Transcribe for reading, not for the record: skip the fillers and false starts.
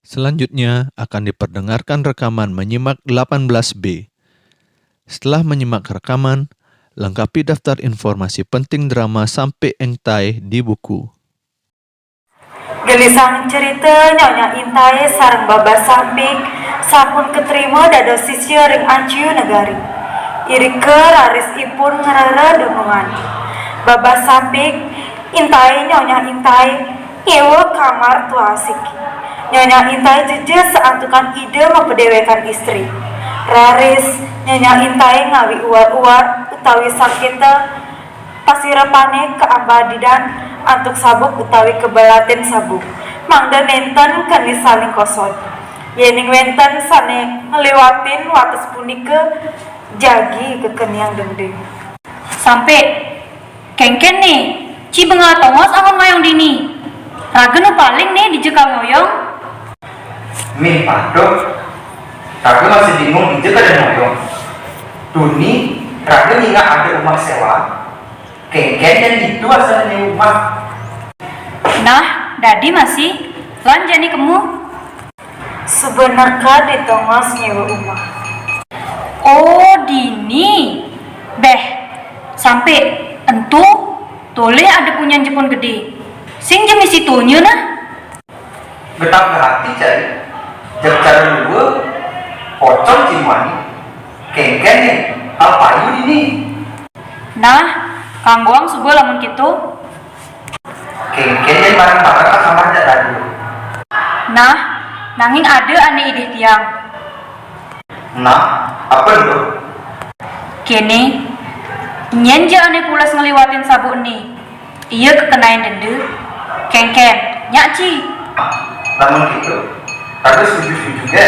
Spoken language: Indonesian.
Selanjutnya akan diperdengarkan rekaman menyimak 18B. Setelah menyimak rekaman, lengkapi daftar informasi penting drama Sampai Entai di buku. Gelisang cerita Nyonya Intai sareng Baba Sampik sampun keterima dados sisya ring Anciu Negari. Irike raris ipun ngerere denungan. Baba Sampik, Intai Nyonya Intai, nyewa kamar tua asik. Nyonya Intai jeje seantukan ide mempedewekan istri. Raris Nyonya Intai ngawi uar-uar utawi sakita pasirepane ke abadidan antuk sabuk utawi kebalatin sabuk. Mangda nenten kani saling kosot. Yening wenten sane ngelewatin wates punika jagi kekeniang dendeng. Sampai kengken nih, ci bengal tongos akan mayong dini. Raga nu paling nih di jekal ngoyong. Min padok, Raga masih bingung di jekal dan ngoyong. Duni, Raga nggak ada rumah sewa. Kengken dan itu asalnya rumah. Nah, dadi masih lanjani kemu. Sebenarnya di tongos nyewa rumah. Oh, dini. Beh, sampai entu tole ada punya Jepun gede. Sing jenis itunya nah. Getap hati cari. Jak cara dua, pocong cimani. Kengken nih, apa ini? Nah, Kang Goang subuh lamun gitu. Kengken dan barang-barang sama aja tadi. Nah, nanging ada ane ide tiang. Nah, apa itu? Kene, nyenja ane pulas ngeliwatin sabuk nih. Iya kekenain dende. Kengken, nyak ci. Namun gitu, Raga setuju juga.